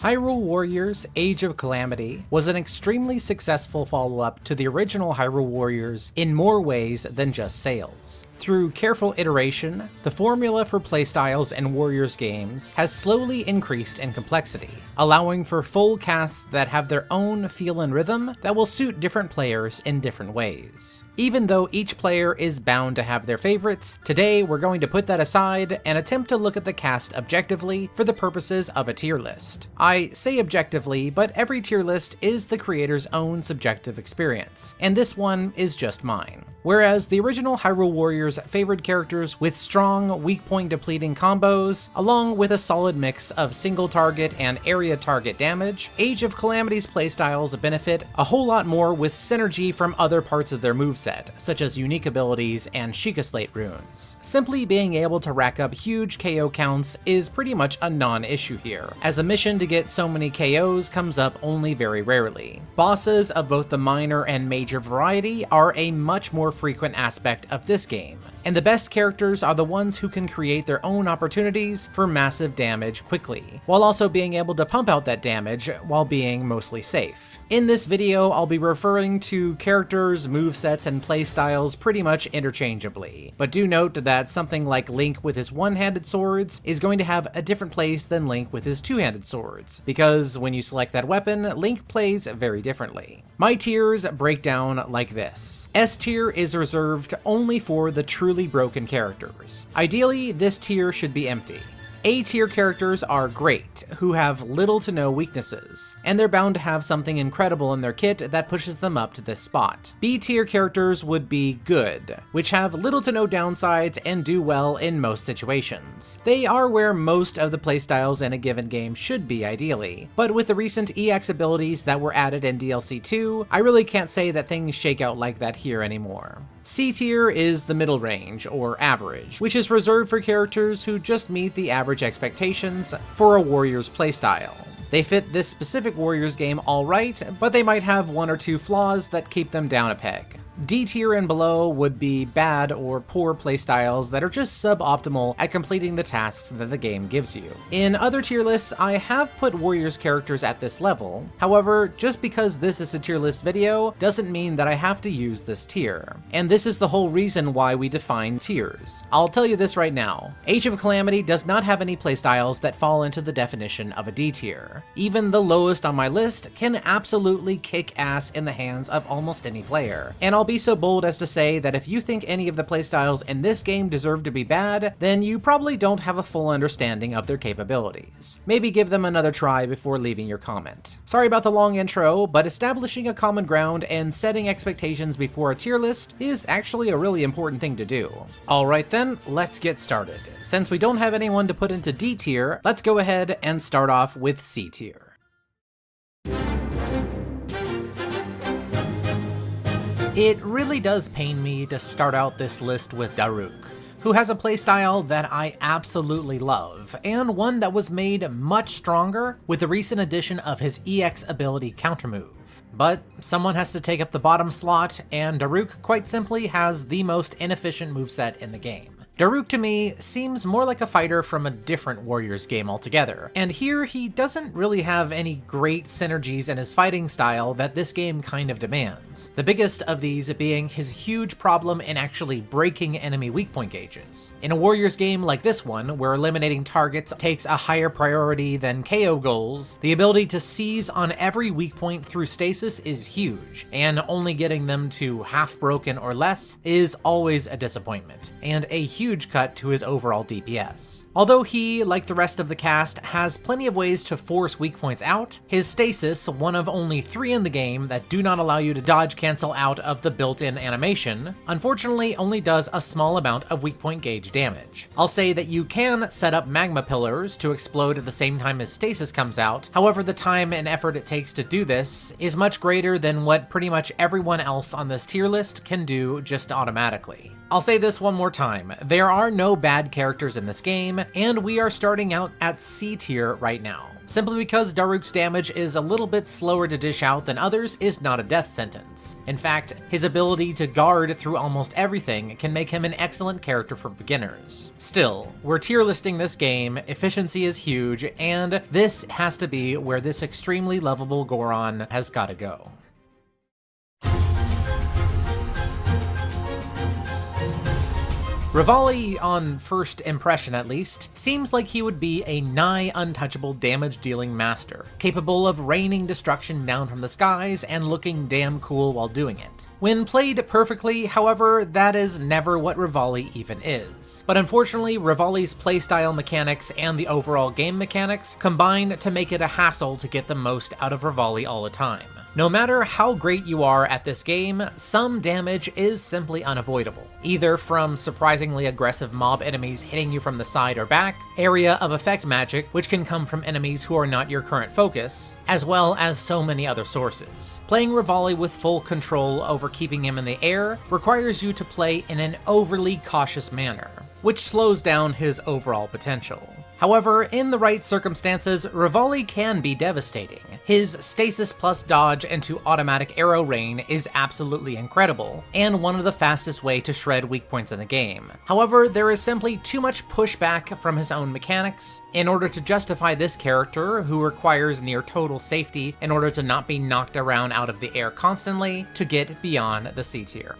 Hyrule Warriors: Age of Calamity was an extremely successful follow-up to the original Hyrule Warriors in more ways than just sales. Through careful iteration, the formula for playstyles in Warriors games has slowly increased in complexity, allowing for full casts that have their own feel and rhythm that will suit different players in different ways. Even though each player is bound to have their favorites, today we're going to put that aside and attempt to look at the cast objectively for the purposes of a tier list. I say objectively, but every tier list is the creator's own subjective experience, and this one is just mine. Whereas the original Hyrule Warriors favored characters with strong, weak point depleting combos, along with a solid mix of single target and area target damage, Age of Calamity's playstyles benefit a whole lot more with synergy from other parts of their moveset, such as unique abilities and Sheikah Slate runes. Simply being able to rack up huge KO counts is pretty much a non-issue here, as a mission to get so many KOs comes up only very rarely. Bosses of both the minor and major variety are a much more frequent aspect of this game, and the best characters are the ones who can create their own opportunities for massive damage quickly, while also being able to pump out that damage while being mostly safe. In this video, I'll be referring to characters, movesets, and playstyles pretty much interchangeably, but do note that something like Link with his one-handed swords is going to have a different place than Link with his two-handed swords, because when you select that weapon, Link plays very differently. My tiers break down like this. S tier is reserved only for the truly broken characters. Ideally, this tier should be empty. A tier characters are great, who have little to no weaknesses, and they're bound to have something incredible in their kit that pushes them up to this spot. B tier characters would be good, which have little to no downsides and do well in most situations. They are where most of the playstyles in a given game should be ideally, but with the recent EX abilities that were added in DLC 2, I really can't say that things shake out like that here anymore. C tier is the middle range, or average, which is reserved for characters who just meet the average expectations for a Warriors playstyle. They fit this specific Warriors game alright, but they might have one or two flaws that keep them down a peg. D tier and below would be bad or poor playstyles that are just suboptimal at completing the tasks that the game gives you. In other tier lists, I have put Warriors characters at this level. However, just because this is a tier list video doesn't mean that I have to use this tier. And this is the whole reason why we define tiers. I'll tell you this right now. Age of Calamity does not have any playstyles that fall into the definition of a D tier. Even the lowest on my list can absolutely kick ass in the hands of almost any player. And I'll be so bold as to say that if you think any of the playstyles in this game deserve to be bad, then you probably don't have a full understanding of their capabilities. Maybe give them another try before leaving your comment. Sorry about the long intro, but establishing a common ground and setting expectations before a tier list is actually a really important thing to do. Alright then, let's get started. Since we don't have anyone to put into D tier, let's go ahead and start off with C tier. It really does pain me to start out this list with Daruk, who has a playstyle that I absolutely love, and one that was made much stronger with the recent addition of his EX ability countermove. But someone has to take up the bottom slot, and Daruk quite simply has the most inefficient moveset in the game. Daruk to me seems more like a fighter from a different Warriors game altogether, and here he doesn't really have any great synergies in his fighting style that this game kind of demands. The biggest of these being his huge problem in actually breaking enemy weak point gauges. In a Warriors game like this one, where eliminating targets takes a higher priority than KO goals, the ability to seize on every weak point through stasis is huge, and only getting them to half broken or less is always a disappointment, and a huge cut to his overall DPS. Although he, like the rest of the cast, has plenty of ways to force weak points out, his stasis, one of only 3 in the game that do not allow you to dodge cancel out of the built-in animation, unfortunately only does a small amount of weak point gauge damage. I'll say that you can set up magma pillars to explode at the same time as stasis comes out, however the time and effort it takes to do this is much greater than what pretty much everyone else on this tier list can do just automatically. I'll say this one more time, there There are no bad characters in this game, and we are starting out at C tier right now. Simply because Daruk's damage is a little bit slower to dish out than others is not a death sentence. In fact, his ability to guard through almost everything can make him an excellent character for beginners. Still, we're tier listing this game, efficiency is huge, and this has to be where this extremely lovable Goron has gotta go. Revali, on first impression at least, seems like he would be a nigh untouchable damage-dealing master, capable of raining destruction down from the skies and looking damn cool while doing it. When played perfectly, however, that is never what Revali even is. But unfortunately, Revali's playstyle mechanics and the overall game mechanics combine to make it a hassle to get the most out of Revali all the time. No matter how great you are at this game, some damage is simply unavoidable, either from surprisingly aggressive mob enemies hitting you from the side or back, area of effect magic, which can come from enemies who are not your current focus, as well as so many other sources. Playing Revali with full control over keeping him in the air requires you to play in an overly cautious manner, which slows down his overall potential. However, in the right circumstances, Revali can be devastating. His stasis plus dodge into automatic arrow rain is absolutely incredible, and one of the fastest way to shred weak points in the game. However, there is simply too much pushback from his own mechanics in order to justify this character, who requires near total safety in order to not be knocked around out of the air constantly, to get beyond the C tier.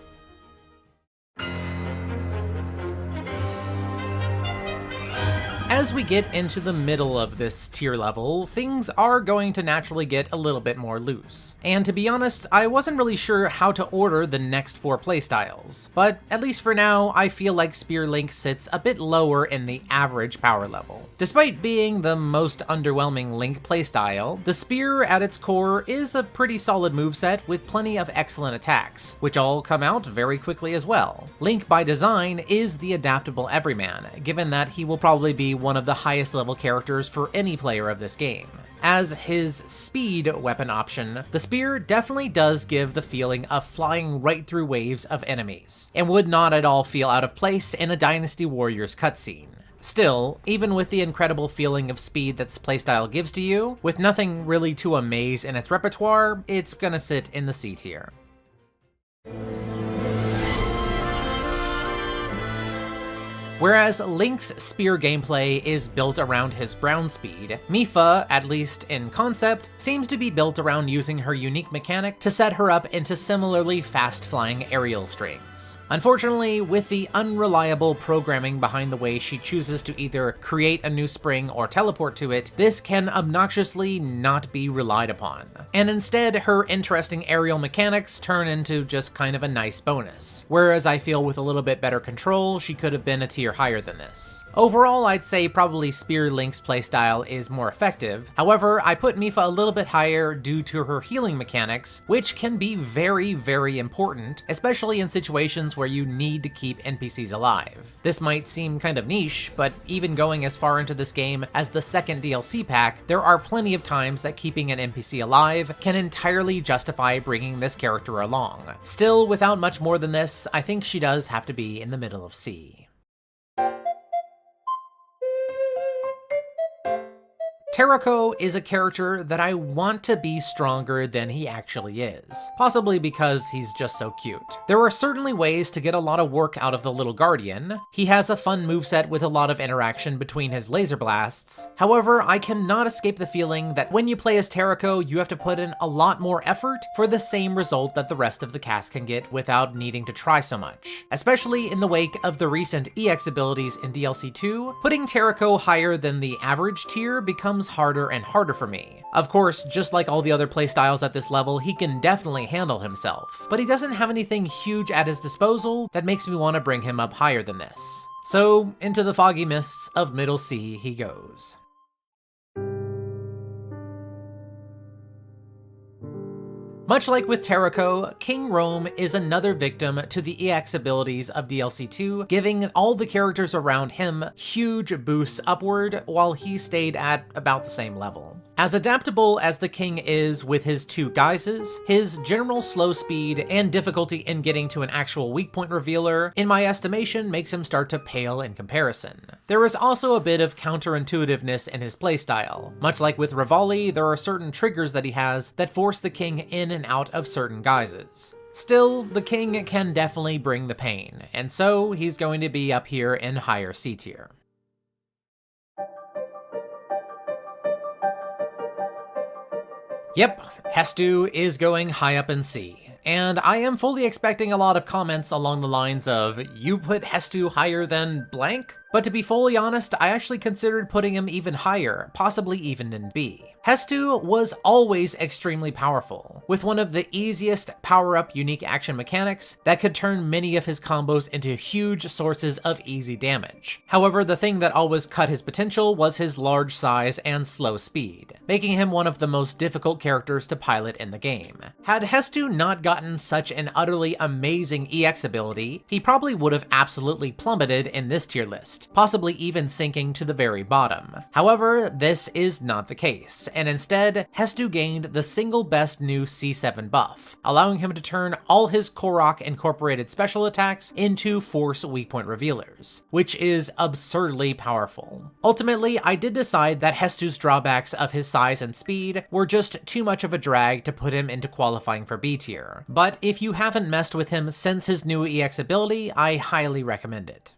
As we get into the middle of this tier level, things are going to naturally get a little bit more loose. And to be honest, I wasn't really sure how to order the next 4 playstyles, but at least for now, I feel like Spear Link sits a bit lower in the average power level. Despite being the most underwhelming Link playstyle, the Spear at its core is a pretty solid moveset with plenty of excellent attacks, which all come out very quickly as well. Link by design is the adaptable everyman, given that he will probably be one of the highest level characters for any player of this game. As his speed weapon option, the spear definitely does give the feeling of flying right through waves of enemies, and would not at all feel out of place in a Dynasty Warriors cutscene. Still, even with the incredible feeling of speed that this playstyle gives to you, with nothing really to amaze in its repertoire, it's gonna sit in the C tier. Whereas Link's spear gameplay is built around his ground speed, Mipha, at least in concept, seems to be built around using her unique mechanic to set her up into similarly fast-flying aerial strings. Unfortunately, with the unreliable programming behind the way she chooses to either create a new spring or teleport to it, this can obnoxiously not be relied upon. And instead, her interesting aerial mechanics turn into just kind of a nice bonus. Whereas I feel with a little bit better control, she could have been a tier higher than this. Overall, I'd say probably Spear Link's playstyle is more effective. However, I put Mipha a little bit higher due to her healing mechanics, which can be very, very important, especially in situations where you need to keep NPCs alive. This might seem kind of niche, but even going as far into this game as the second DLC pack, there are plenty of times that keeping an NPC alive can entirely justify bringing this character along. Still, without much more than this, I think she does have to be in the middle of C. Terako is a character that I want to be stronger than he actually is, possibly because he's just so cute. There are certainly ways to get a lot of work out of the little guardian. He has a fun moveset with a lot of interaction between his laser blasts. However, I cannot escape the feeling that when you play as Terako, you have to put in a lot more effort for the same result that the rest of the cast can get without needing to try so much. Especially in the wake of the recent EX abilities in DLC 2, putting Terako higher than the average tier becomes harder and harder for me. Of course, just like all the other playstyles at this level, he can definitely handle himself, but he doesn't have anything huge at his disposal that makes me want to bring him up higher than this. So, into the foggy mists of Middle C he goes. Much like with Terako, King Rome is another victim to the EX abilities of DLC 2, giving all the characters around him huge boosts upward while he stayed at about the same level. As adaptable as the king is with his two guises, his general slow speed and difficulty in getting to an actual weak point revealer, in my estimation, makes him start to pale in comparison. There is also a bit of counterintuitiveness in his playstyle. Much like with Revali, there are certain triggers that he has that force the king in and out of certain guises. Still, the king can definitely bring the pain, and so he's going to be up here in higher C tier. Yep, Hestu is going high up in C, and I am fully expecting a lot of comments along the lines of, you put Hestu higher than blank? But to be fully honest, I actually considered putting him even higher, possibly even in B. Hestu was always extremely powerful, with one of the easiest power-up unique action mechanics that could turn many of his combos into huge sources of easy damage. However, the thing that always cut his potential was his large size and slow speed, making him one of the most difficult characters to pilot in the game. Had Hestu not gotten such an utterly amazing EX ability, he probably would have absolutely plummeted in this tier list, possibly even sinking to the very bottom. However, this is not the case, and instead, Hestu gained the single best new C7 buff, allowing him to turn all his Korok incorporated special attacks into force weak point revealers, which is absurdly powerful. Ultimately, I did decide that Hestu's drawbacks of his size and speed were just too much of a drag to put him into qualifying for B tier, but if you haven't messed with him since his new EX ability, I highly recommend it.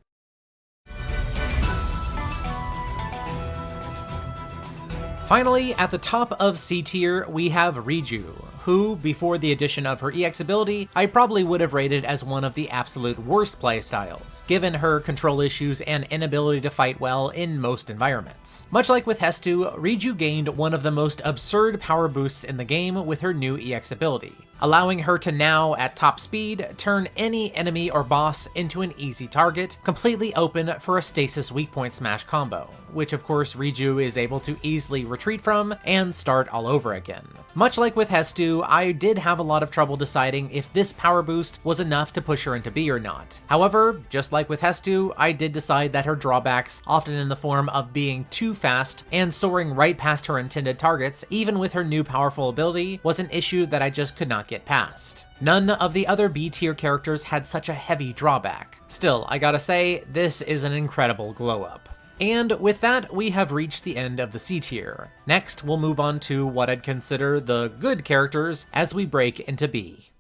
Finally, at the top of C tier, we have Riju, who, before the addition of her EX ability, I probably would have rated as one of the absolute worst playstyles, given her control issues and inability to fight well in most environments. Much like with Hestu, Riju gained one of the most absurd power boosts in the game with her new EX ability, allowing her to now, at top speed, turn any enemy or boss into an easy target, completely open for a stasis weak point smash combo, which of course Riju is able to easily retreat from and start all over again. Much like with Hestu, I did have a lot of trouble deciding if this power boost was enough to push her into B or not. However, just like with Hestu, I did decide that her drawbacks, often in the form of being too fast and soaring right past her intended targets, even with her new powerful ability, was an issue that I just could not get past. None of the other B tier characters had such a heavy drawback. Still, I gotta say, this is an incredible glow up. And with that, we have reached the end of the C tier. Next, we'll move on to what I'd consider the good characters as we break into B.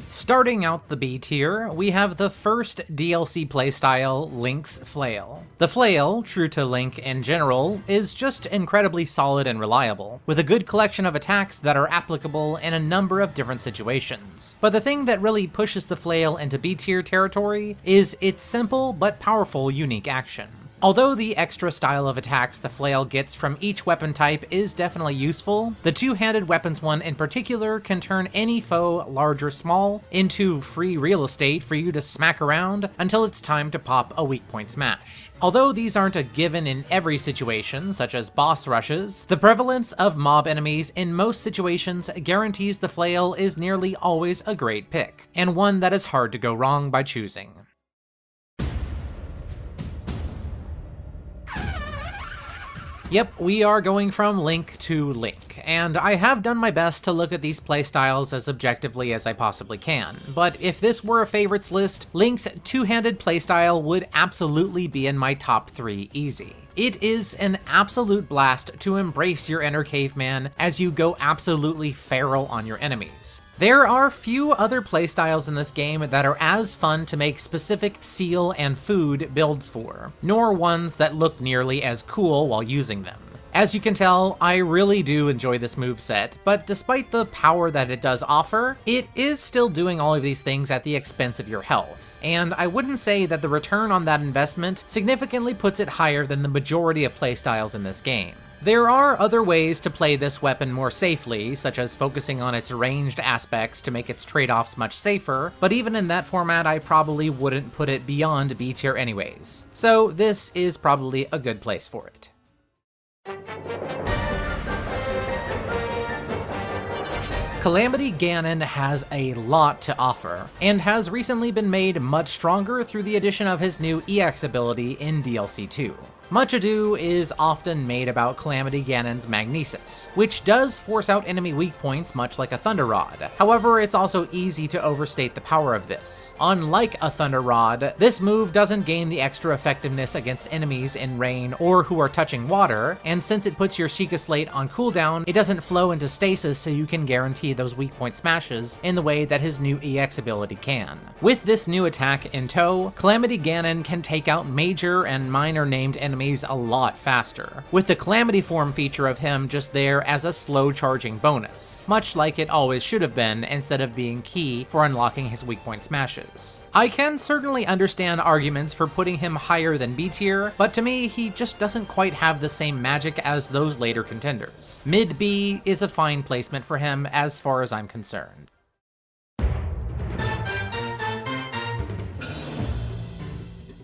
Starting out the B tier, we have the first DLC playstyle, Link's Flail. The Flail, true to Link in general, is just incredibly solid and reliable, with a good collection of attacks that are applicable in a number of different situations. But the thing that really pushes the Flail into B tier territory is its simple but powerful unique action. Although the extra style of attacks the Flail gets from each weapon type is definitely useful, the two-handed weapons one in particular can turn any foe, large or small, into free real estate for you to smack around until it's time to pop a weak point smash. Although these aren't a given in every situation, such as boss rushes, the prevalence of mob enemies in most situations guarantees the Flail is nearly always a great pick, and one that is hard to go wrong by choosing. Yep, we are going from Link to Link, and I have done my best to look at these playstyles as objectively as I possibly can, but if this were a favorites list, Link's two-handed playstyle would absolutely be in my top 3 easy. It is an absolute blast to embrace your inner caveman as you go absolutely feral on your enemies. There are few other playstyles in this game that are as fun to make specific seal and food builds for, nor ones that look nearly as cool while using them. As you can tell, I really do enjoy this moveset, but despite the power that it does offer, it is still doing all of these things at the expense of your health. And I wouldn't say that the return on that investment significantly puts it higher than the majority of playstyles in this game. There are other ways to play this weapon more safely, such as focusing on its ranged aspects to make its trade-offs much safer, but even in that format I probably wouldn't put it beyond B tier anyways. So this is probably a good place for it. Calamity Ganon has a lot to offer, and has recently been made much stronger through the addition of his new EX ability in DLC 2. Much ado is often made about Calamity Ganon's Magnesis, which does force out enemy weak points much like a Thunder Rod. However, it's also easy to overstate the power of this. Unlike a Thunder Rod, this move doesn't gain the extra effectiveness against enemies in rain or who are touching water, and since it puts your Sheikah Slate on cooldown, it doesn't flow into stasis so you can guarantee those weak point smashes in the way that his new EX ability can. With this new attack in tow, Calamity Ganon can take out major and minor named enemies a lot faster, with the Calamity form feature of him just there as a slow charging bonus, much like it always should have been instead of being key for unlocking his weak point smashes. I can certainly understand arguments for putting him higher than B tier, but to me he just doesn't quite have the same magic as those later contenders. Mid B is a fine placement for him as far as I'm concerned.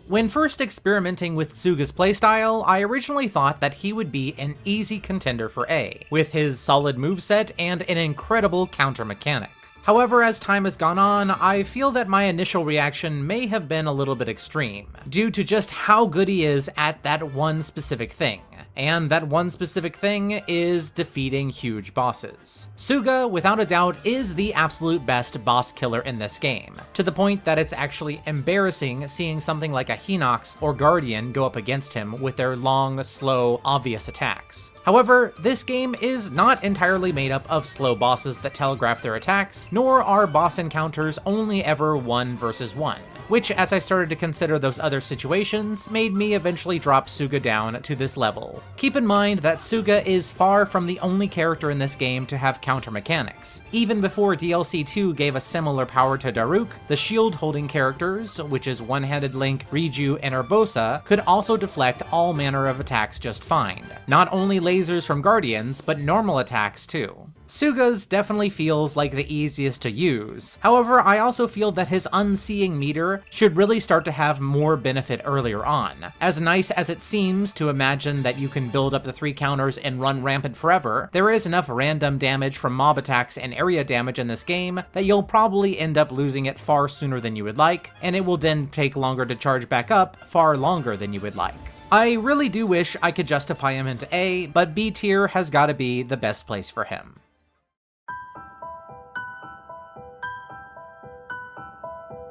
When first experimenting with Suga's playstyle, I originally thought that he would be an easy contender for A, with his solid moveset and an incredible counter mechanic. However, as time has gone on, I feel that my initial reaction may have been a little bit extreme, due to just how good he is at that one specific thing. And that one specific thing is defeating huge bosses. Suga, without a doubt, is the absolute best boss killer in this game, to the point that it's actually embarrassing seeing something like a Hinox or Guardian go up against him with their long, slow, obvious attacks. However, this game is not entirely made up of slow bosses that telegraph their attacks, nor are boss encounters only ever 1 versus 1. Which, as I started to consider those other situations, made me eventually drop Suga down to this level. Keep in mind that Suga is far from the only character in this game to have counter mechanics. Even before DLC 2 gave a similar power to Daruk, the shield-holding characters, which is One-Handed Link, Riju, and Urbosa, could also deflect all manner of attacks just fine. Not only lasers from Guardians, but normal attacks too. Suga's definitely feels like the easiest to use. However, I also feel that his unseeing meter should really start to have more benefit earlier on. As nice as it seems to imagine that you can build up the 3 counters and run rampant forever, there is enough random damage from mob attacks and area damage in this game that you'll probably end up losing it far sooner than you would like, and it will then take longer to charge back up far longer than you would like. I really do wish I could justify him into A, but B tier has gotta be the best place for him.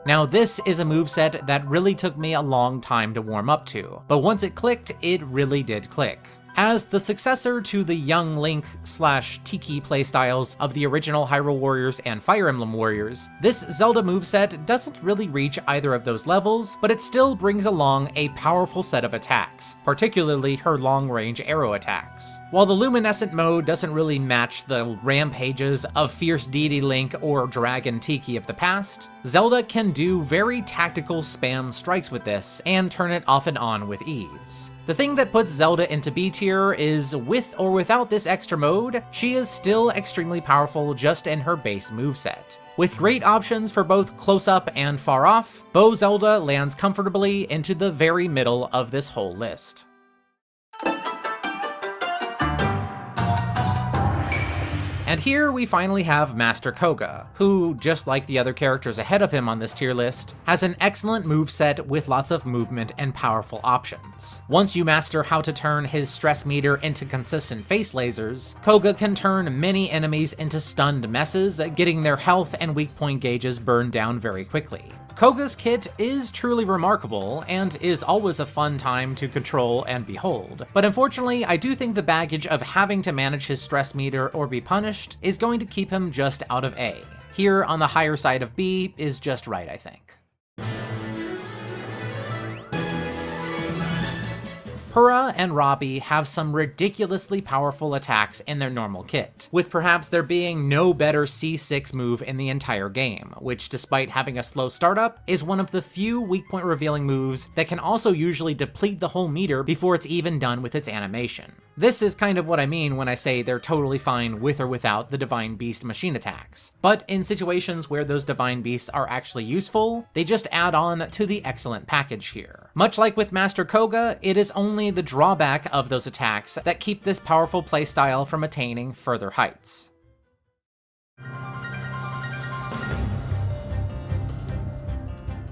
Now this is a moveset that really took me a long time to warm up to, but once it clicked, it really did click. As the successor to the young Link/Tiki playstyles of the original Hyrule Warriors and Fire Emblem Warriors, this Zelda moveset doesn't really reach either of those levels, but it still brings along a powerful set of attacks, particularly her long-range arrow attacks. While the Luminescent mode doesn't really match the rampages of Fierce Deity Link or Dragon Tiki of the past, Zelda can do very tactical spam strikes with this and turn it off and on with ease. The thing that puts Zelda into B tier is, with or without this extra mode, she is still extremely powerful just in her base moveset. With great options for both close-up and far-off, Bow Zelda lands comfortably into the very middle of this whole list. And here we finally have Master Koga, who, just like the other characters ahead of him on this tier list, has an excellent moveset with lots of movement and powerful options. Once you master how to turn his stress meter into consistent face lasers, Koga can turn many enemies into stunned messes, getting their health and weak point gauges burned down very quickly. Koga's kit is truly remarkable, and is always a fun time to control and behold, but unfortunately I do think the baggage of having to manage his stress meter or be punished is going to keep him just out of A. Here on the higher side of B is just right, I think. Purah and Robbie have some ridiculously powerful attacks in their normal kit, with perhaps there being no better C6 move in the entire game, which despite having a slow startup, is one of the few weak point revealing moves that can also usually deplete the whole meter before it's even done with its animation. This is kind of what I mean when I say they're totally fine with or without the Divine Beast machine attacks, but in situations where those Divine Beasts are actually useful, they just add on to the excellent package here. Much like with Master Koga, it is only the drawback of those attacks that keep this powerful playstyle from attaining further heights.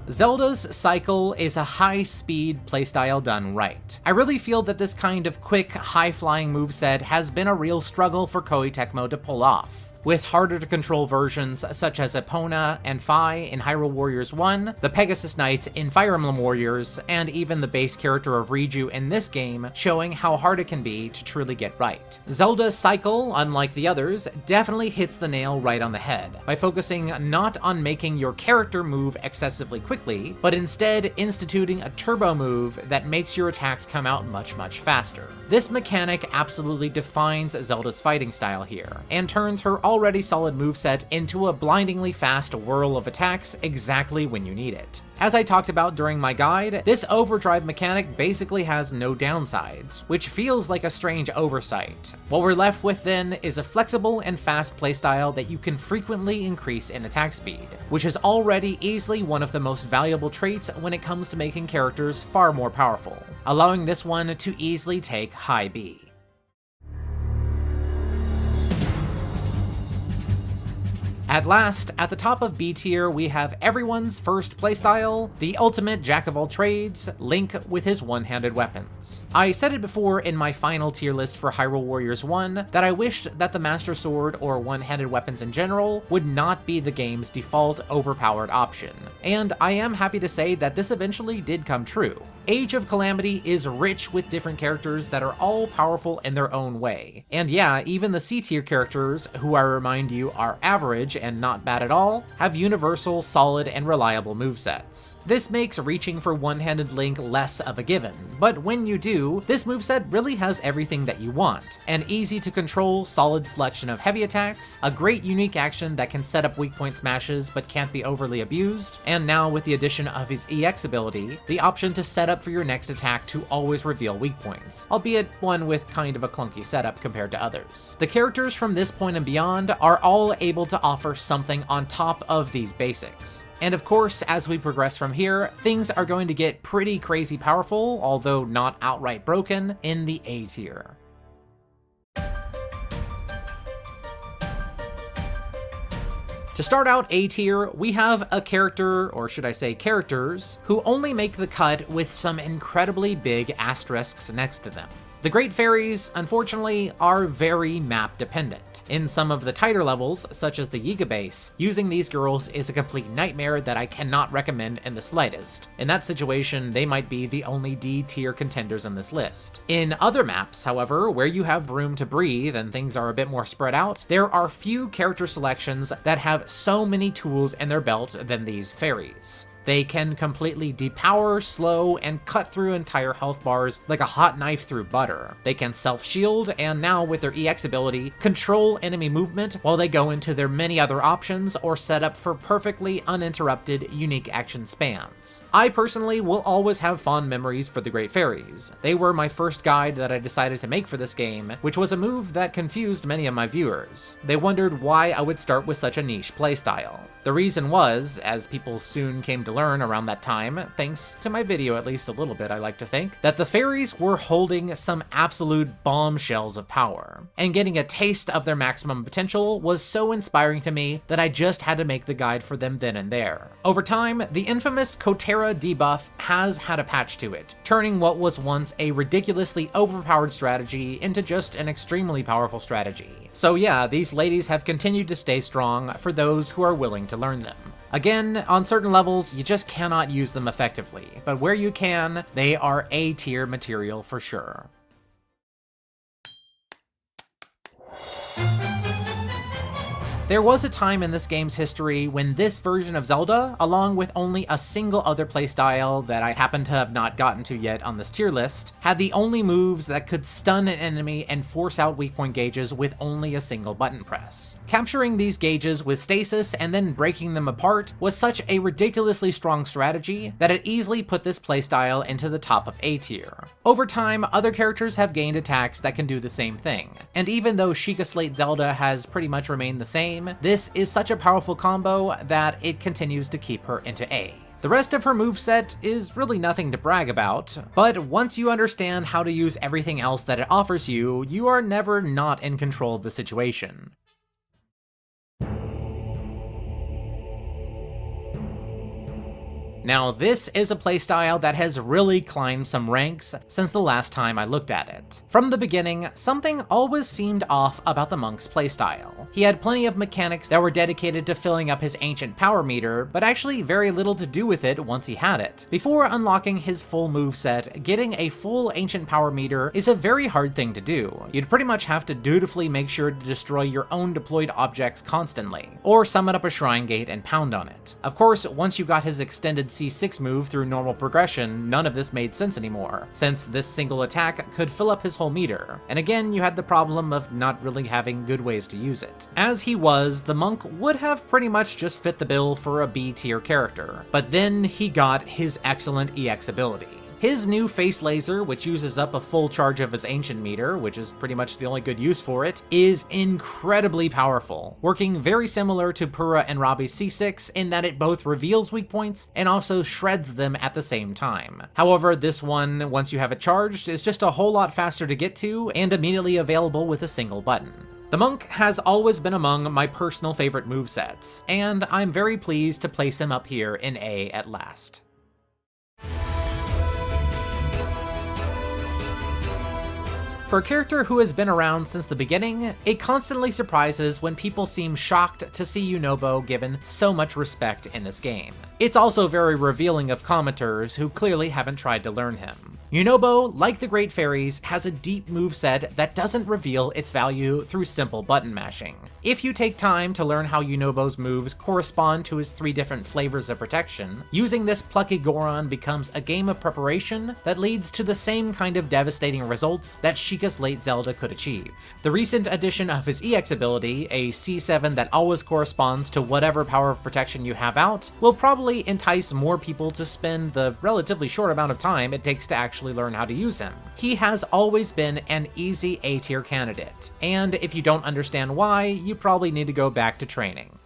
Zelda's Cycle is a high-speed playstyle done right. I really feel that this kind of quick, high-flying moveset has been a real struggle for Koei-Tecmo to pull off. With harder-to-control versions such as Epona and Fi in Hyrule Warriors 1, the Pegasus Knights in Fire Emblem Warriors, and even the base character of Riju in this game showing how hard it can be to truly get right. Zelda's Cycle, unlike the others, definitely hits the nail right on the head by focusing not on making your character move excessively quickly, but instead instituting a turbo move that makes your attacks come out much faster. This mechanic absolutely defines Zelda's fighting style here, and turns her already solid moveset into a blindingly fast whirl of attacks exactly when you need it. As I talked about during my guide, this overdrive mechanic basically has no downsides, which feels like a strange oversight. What we're left with then is a flexible and fast playstyle that you can frequently increase in attack speed, which is already easily one of the most valuable traits when it comes to making characters far more powerful, allowing this one to easily take high B. At last, at the top of B tier, we have everyone's first playstyle, the ultimate jack-of-all-trades, Link with his one-handed weapons. I said it before in my final tier list for Hyrule Warriors 1 that I wished that the Master Sword or one-handed weapons in general would not be the game's default overpowered option, and I am happy to say that this eventually did come true. Age of Calamity is rich with different characters that are all powerful in their own way. And yeah, even the C-tier characters, who I remind you are average and not bad at all, have universal, solid, and reliable movesets. This makes reaching for one-handed Link less of a given, but when you do, this moveset really has everything that you want. An easy-to-control, solid selection of heavy attacks, a great unique action that can set up weak point smashes but can't be overly abused, and now with the addition of his EX ability, the option to set up for your next attack to always reveal weak points, albeit one with kind of a clunky setup compared to others. The characters from this point and beyond are all able to offer something on top of these basics. And of course, as we progress from here, things are going to get pretty crazy powerful, although not outright broken, in the A tier. To start out A tier, we have a character, or should I say characters, who only make the cut with some incredibly big asterisks next to them. The Great Fairies, unfortunately, are very map dependent. In some of the tighter levels, such as the Yiga base, using these girls is a complete nightmare that I cannot recommend in the slightest. In that situation, they might be the only D tier contenders in this list. In other maps, however, where you have room to breathe and things are a bit more spread out, there are few character selections that have so many tools in their belt than these fairies. They can completely depower, slow, and cut through entire health bars like a hot knife through butter. They can self-shield, and now with their EX ability, control enemy movement while they go into their many other options or set up for perfectly uninterrupted unique action spams. I personally will always have fond memories for the Great Fairies. They were my first guide that I decided to make for this game, which was a move that confused many of my viewers. They wondered why I would start with such a niche playstyle. The reason was, as people soon came to learn around that time, thanks to my video at least a little bit I like to think, that the fairies were holding some absolute bombshells of power, and getting a taste of their maximum potential was so inspiring to me that I just had to make the guide for them then and there. Over time, the infamous Kotera debuff has had a patch to it, turning what was once a ridiculously overpowered strategy into just an extremely powerful strategy. So yeah, these ladies have continued to stay strong for those who are willing to learn them. Again, on certain levels, you just cannot use them effectively, but where you can, they are A-tier material for sure. There was a time in this game's history when this version of Zelda, along with only a single other playstyle that I happen to have not gotten to yet on this tier list, had the only moves that could stun an enemy and force out weak point gauges with only a single button press. Capturing these gauges with stasis and then breaking them apart was such a ridiculously strong strategy that it easily put this playstyle into the top of A tier. Over time, other characters have gained attacks that can do the same thing, and even though Sheikah Slate Zelda has pretty much remained the same, this is such a powerful combo that it continues to keep her into A. The rest of her moveset is really nothing to brag about, but once you understand how to use everything else that it offers you, you are never not in control of the situation. Now this is a playstyle that has really climbed some ranks since the last time I looked at it. From the beginning, something always seemed off about the monk's playstyle. He had plenty of mechanics that were dedicated to filling up his ancient power meter, but actually very little to do with it once he had it. Before unlocking his full moveset, getting a full ancient power meter is a very hard thing to do. You'd pretty much have to dutifully make sure to destroy your own deployed objects constantly, or summon up a shrine gate and pound on it. Of course, once you got his extended C6 move through normal progression, none of this made sense anymore, since this single attack could fill up his whole meter, and again you had the problem of not really having good ways to use it. As he was, the monk would have pretty much just fit the bill for a B tier character, but then he got his excellent EX ability. His new face laser, which uses up a full charge of his ancient meter, which is pretty much the only good use for it, is incredibly powerful, working very similar to Pura and Robbie's C6 in that it both reveals weak points and also shreds them at the same time. However, this one, once you have it charged, is just a whole lot faster to get to and immediately available with a single button. The monk has always been among my personal favorite movesets, and I'm very pleased to place him up here in A at last. For a character who has been around since the beginning, it constantly surprises when people seem shocked to see Yunobo given so much respect in this game. It's also very revealing of commenters who clearly haven't tried to learn him. Yunobo, like the Great Fairies, has a deep moveset that doesn't reveal its value through simple button mashing. If you take time to learn how Yunobo's moves correspond to his 3 different flavors of protection, using this plucky Goron becomes a game of preparation that leads to the same kind of devastating results that Sheikah's late Zelda could achieve. The recent addition of his EX ability, a C7 that always corresponds to whatever power of protection you have out, will probably entice more people to spend the relatively short amount of time it takes to actually learn how to use him. He has always been an easy A tier candidate, and if you don't understand why, you probably need to go back to training.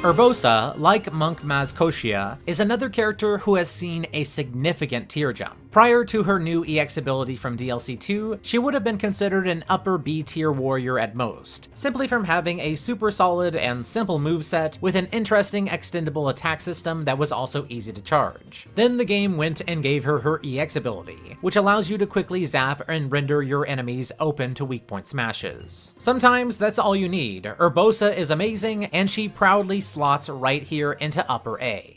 Urbosa, like Monk Mazkoshia, is another character who has seen a significant tier jump. Prior to her new EX ability from DLC 2, she would have been considered an upper B tier warrior at most, simply from having a super solid and simple moveset with an interesting extendable attack system that was also easy to charge. Then the game went and gave her her EX ability, which allows you to quickly zap and render your enemies open to weak point smashes. Sometimes that's all you need. Urbosa is amazing, and she proudly slots right here into upper A.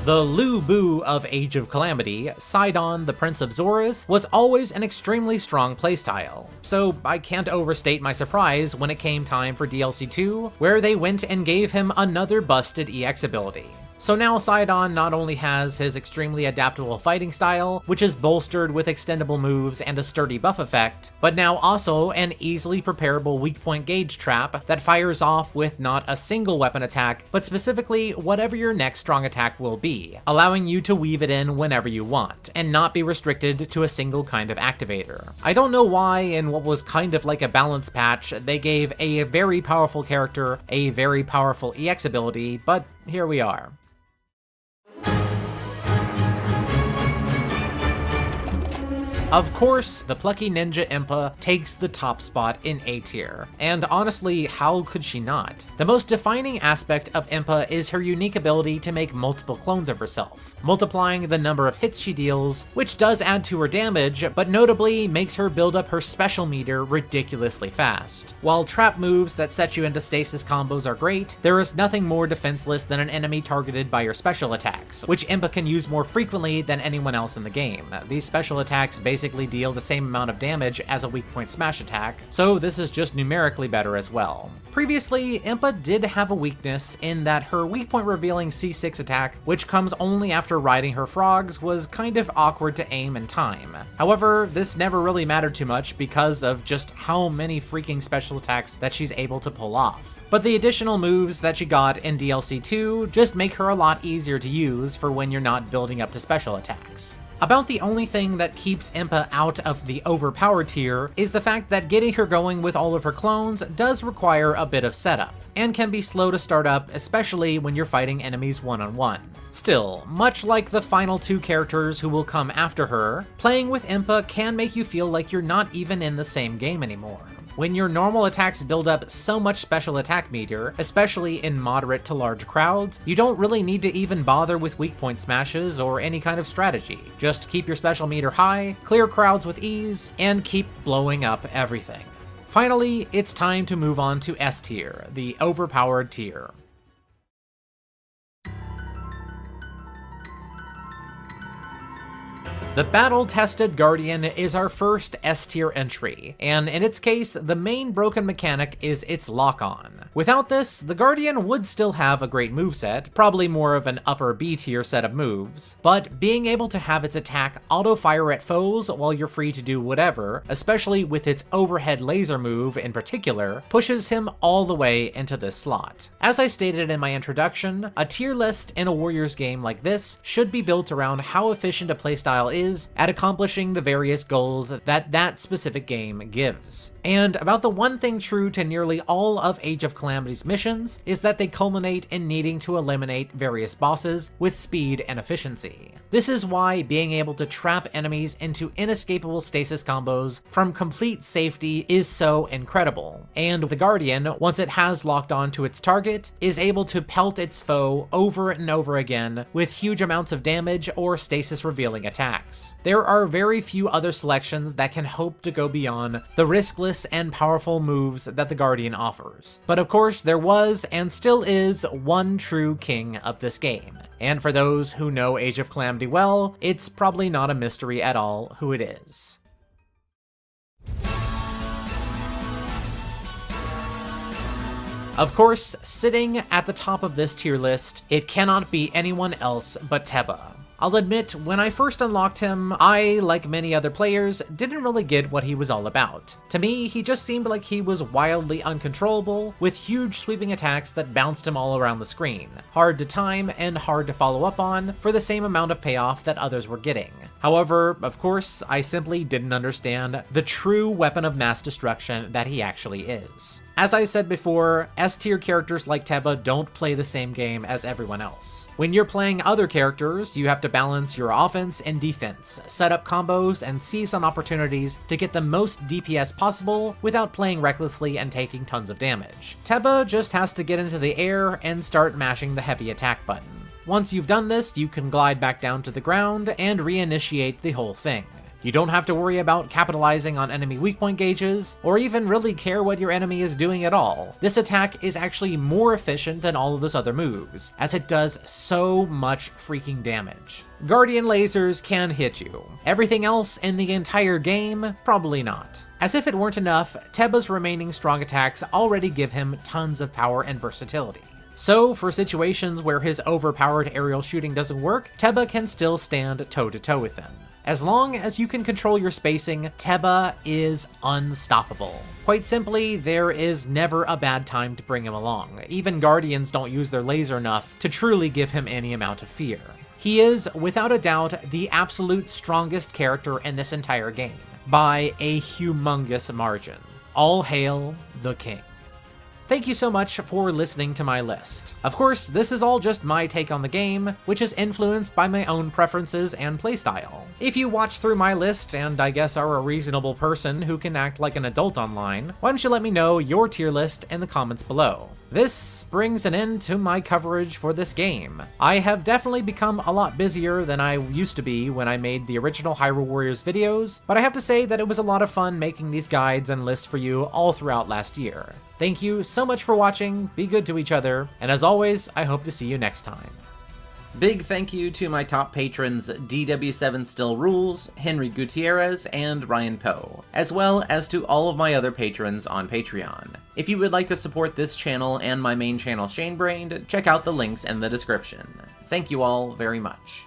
The Lu Bu of Age of Calamity, Sidon the Prince of Zoras, was always an extremely strong playstyle, so I can't overstate my surprise when it came time for DLC 2, where they went and gave him another busted EX ability. So now Sidon not only has his extremely adaptable fighting style, which is bolstered with extendable moves and a sturdy buff effect, but now also an easily preparable weak point gauge trap that fires off with not a single weapon attack, but specifically whatever your next strong attack will be, allowing you to weave it in whenever you want, and not be restricted to a single kind of activator. I don't know why, in what was kind of like a balance patch, they gave a very powerful character a very powerful EX ability, but here we are. Of course, the plucky ninja Impa takes the top spot in A tier, and honestly, how could she not? The most defining aspect of Impa is her unique ability to make multiple clones of herself, multiplying the number of hits she deals, which does add to her damage, but notably makes her build up her special meter ridiculously fast. While trap moves that set you into stasis combos are great, there is nothing more defenseless than an enemy targeted by your special attacks, which Impa can use more frequently than anyone else in the game. These special attacks basically deal the same amount of damage as a weak point smash attack, so this is just numerically better as well. Previously, Impa did have a weakness in that her weak point revealing C6 attack, which comes only after riding her frogs, was kind of awkward to aim and time. However, this never really mattered too much because of just how many freaking special attacks that she's able to pull off. But the additional moves that she got in DLC 2 just make her a lot easier to use for when you're not building up to special attacks. About the only thing that keeps Impa out of the overpowered tier is the fact that getting her going with all of her clones does require a bit of setup, and can be slow to start up, especially when you're fighting enemies one-on-one. Still, much like the final two characters who will come after her, playing with Impa can make you feel like you're not even in the same game anymore. When your normal attacks build up so much special attack meter, especially in moderate to large crowds, you don't really need to even bother with weak point smashes or any kind of strategy. Just keep your special meter high, clear crowds with ease, and keep blowing up everything. Finally, it's time to move on to S tier, the overpowered tier. The battle-tested Guardian is our first S-tier entry, and in its case, the main broken mechanic is its lock-on. Without this, the Guardian would still have a great moveset, probably more of an upper B-tier set of moves, but being able to have its attack auto-fire at foes while you're free to do whatever, especially with its overhead laser move in particular, pushes him all the way into this slot. As I stated in my introduction, a tier list in a Warriors game like this should be built around how efficient a playstyle is at accomplishing the various goals that specific game gives. And about the one thing true to nearly all of Age of Calamity's missions is that they culminate in needing to eliminate various bosses with speed and efficiency. This is why being able to trap enemies into inescapable stasis combos from complete safety is so incredible. And the Guardian, once it has locked on to its target, is able to pelt its foe over and over again with huge amounts of damage or stasis revealing attacks. There are very few other selections that can hope to go beyond the riskless and powerful moves that the Guardian offers. But of course, there was and still is one true king of this game. And for those who know Age of Calamity well, it's probably not a mystery at all who it is. Of course, sitting at the top of this tier list, it cannot be anyone else but Teba. I'll admit, when I first unlocked him, I, like many other players, didn't really get what he was all about. To me, he just seemed like he was wildly uncontrollable, with huge sweeping attacks that bounced him all around the screen, hard to time and hard to follow up on for the same amount of payoff that others were getting. However, of course, I simply didn't understand the true weapon of mass destruction that he actually is. As I said before, S-tier characters like Teba don't play the same game as everyone else. When you're playing other characters, you have to balance your offense and defense, set up combos, and seize on opportunities to get the most DPS possible without playing recklessly and taking tons of damage. Teba just has to get into the air and start mashing the heavy attack button. Once you've done this, you can glide back down to the ground and reinitiate the whole thing. You don't have to worry about capitalizing on enemy weak point gauges, or even really care what your enemy is doing at all. This attack is actually more efficient than all of those other moves, as it does so much freaking damage. Guardian lasers can hit you. Everything else in the entire game, probably not. As if it weren't enough, Teba's remaining strong attacks already give him tons of power and versatility. So, for situations where his overpowered aerial shooting doesn't work, Teba can still stand toe-to-toe with them. As long as you can control your spacing, Teba is unstoppable. Quite simply, there is never a bad time to bring him along. Even Guardians don't use their laser enough to truly give him any amount of fear. He is, without a doubt, the absolute strongest character in this entire game, by a humongous margin. All hail the king. Thank you so much for listening to my list. Of course, this is all just my take on the game, which is influenced by my own preferences and playstyle. If you watch through my list, and I guess are a reasonable person who can act like an adult online, why don't you let me know your tier list in the comments below. This brings an end to my coverage for this game. I have definitely become a lot busier than I used to be when I made the original Hyrule Warriors videos, but I have to say that it was a lot of fun making these guides and lists for you all throughout last year. Thank you so much for watching, be good to each other, and as always, I hope to see you next time. Big thank you to my top patrons DW7 Still Rules, Henry Gutierrez, and Ryan Poe, as well as to all of my other patrons on Patreon. If you would like to support this channel and my main channel Shanebrained, check out the links in the description. Thank you all very much.